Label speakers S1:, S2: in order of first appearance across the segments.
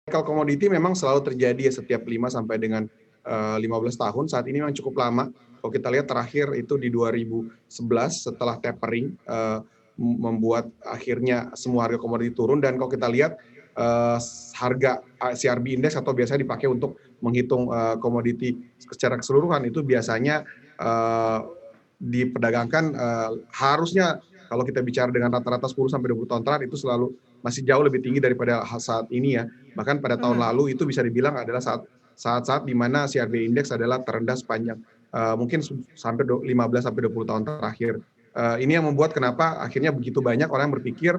S1: Cycle komoditi memang selalu terjadi ya setiap 5 sampai dengan 15 tahun. Saat ini memang cukup lama. Kalau kita lihat terakhir itu di 2011 setelah tapering membuat akhirnya semua harga komoditi turun, dan kalau kita lihat harga CRB index atau biasanya dipakai untuk menghitung komoditi secara keseluruhan itu biasanya diperdagangkan harusnya kalau kita bicara dengan rata-rata 10 sampai 20 tahun terakhir itu selalu masih jauh lebih tinggi daripada saat ini ya. Bahkan pada tahun lalu itu bisa dibilang adalah saat-saat di mana CRB index adalah terendah sepanjang mungkin sampai 15 sampai 20 tahun terakhir. Ini yang membuat kenapa akhirnya begitu banyak orang berpikir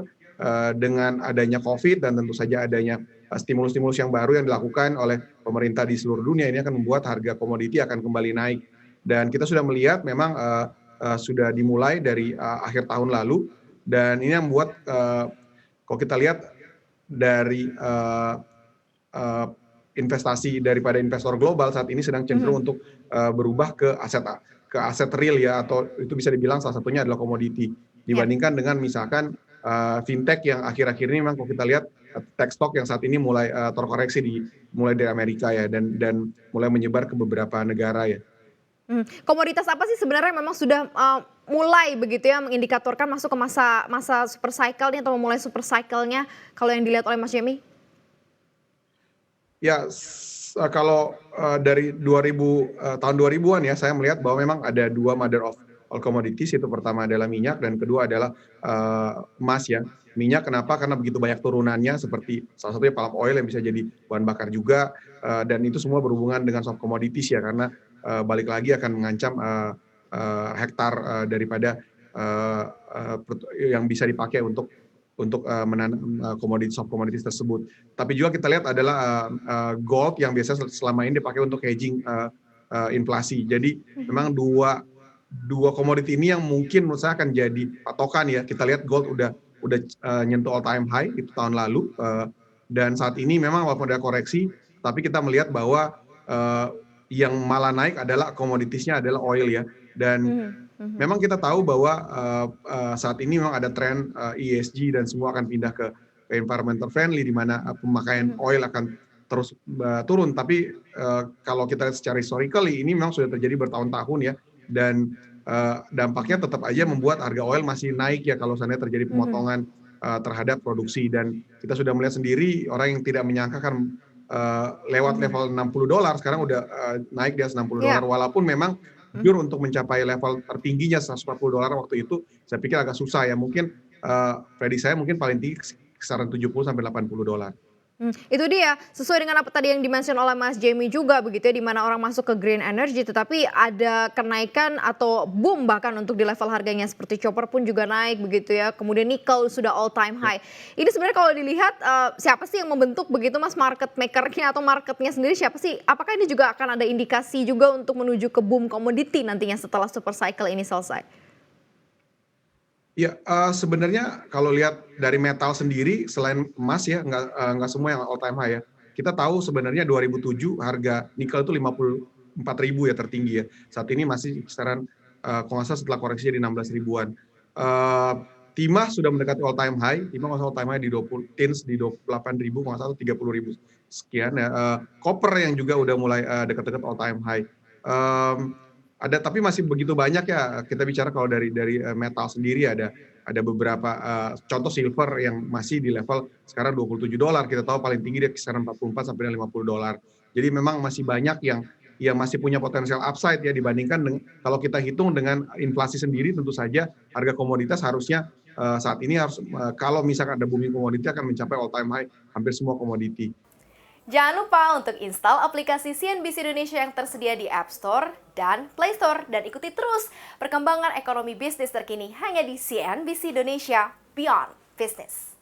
S1: dengan adanya COVID dan tentu saja adanya stimulus-stimulus yang baru yang dilakukan oleh pemerintah di seluruh dunia ini akan membuat harga komoditi akan kembali naik. Dan kita sudah melihat memang sudah dimulai dari akhir tahun lalu, dan ini yang membuat kalau kita lihat dari investasi daripada investor global saat ini sedang cenderung untuk berubah ke aset real ya, atau itu bisa dibilang salah satunya adalah komoditi dibandingkan dengan misalkan fintech yang akhir-akhir ini memang kalau kita lihat tech stock yang saat ini mulai terkoreksi mulai dari Amerika ya, dan mulai menyebar ke beberapa negara ya.
S2: Komoditas apa sih sebenarnya memang sudah mulai begitu ya mengindikatorkan masuk ke masa super cycle nih atau memulai super cycle-nya kalau yang dilihat oleh Mas Jemi?
S1: Ya, kalau dari tahun 2000-an ya, saya melihat bahwa memang ada dua mother of all commodities, itu pertama adalah minyak dan kedua adalah emas ya. Minyak kenapa? Karena begitu banyak turunannya, seperti salah satunya palm oil yang bisa jadi bahan bakar juga, dan itu semua berhubungan dengan soft commodities ya, karena balik lagi akan mengancam hektar daripada yang bisa dipakai untuk menanam soft commodities tersebut. Tapi juga kita lihat adalah gold yang biasa selama ini dipakai untuk hedging inflasi. Jadi memang dua komoditi ini yang mungkin menurut saya akan jadi patokan ya. Kita lihat gold udah nyentuh all time high itu tahun lalu, dan saat ini memang walaupun ada koreksi, tapi kita melihat bahwa yang malah naik adalah komoditisnya adalah oil ya. Dan memang kita tahu bahwa saat ini memang ada tren ESG dan semua akan pindah ke environmental friendly, di mana pemakaian oil akan terus turun. Tapi kalau kita lihat secara historically ini memang sudah terjadi bertahun-tahun ya, dan dampaknya tetap aja membuat harga oil masih naik ya kalau seandainya terjadi pemotongan terhadap produksi. Dan kita sudah melihat sendiri orang yang tidak menyangka kan lewat level $60 sekarang udah naik di atas $60, walaupun memang jujur untuk mencapai level tertingginya $140 waktu itu saya pikir agak susah ya, mungkin prediksi saya mungkin paling tinggi kisaran $70 sampai $80.
S2: Itu dia, sesuai dengan apa tadi yang dimention oleh Mas Jemi juga begitu ya, di mana orang masuk ke green energy tetapi ada kenaikan atau boom bahkan untuk di level harganya, seperti copper pun juga naik begitu ya, kemudian nikel sudah all time high. Ini sebenarnya kalau dilihat siapa sih yang membentuk begitu Mas market maker-nya atau marketnya sendiri siapa sih? Apakah ini juga akan ada indikasi juga untuk menuju ke boom komoditi nantinya setelah super cycle ini selesai?
S1: Ya, sebenarnya kalau lihat dari metal sendiri selain emas ya, nggak semua yang all time high ya. Kita tahu sebenarnya 2007 harga nikel itu 54.000 ya tertinggi ya. Saat ini masih kisaran kalau nggak salah setelah koreksi jadi 16 ribuan. Timah sudah mendekati all time high, timah all time high di 20 tins di 28.000 kalau nggak salah 30.000 sekian ya. Copper yang juga udah mulai dekat-dekat all time high. Tapi masih begitu banyak ya, kita bicara kalau dari metal sendiri ada beberapa contoh silver yang masih di level sekarang $27, kita tahu paling tinggi dia kisaran 44 sampai $50. Jadi memang masih banyak yang masih punya potensial upside ya, dibandingkan kalau kita hitung dengan inflasi sendiri, tentu saja harga komoditas harusnya saat ini harus kalau misalkan ada booming komoditi akan mencapai all time high hampir semua komoditi.
S3: Jangan lupa untuk install aplikasi CNBC Indonesia yang tersedia di App Store dan Play Store, dan ikuti terus perkembangan ekonomi bisnis terkini hanya di CNBC Indonesia Beyond Business.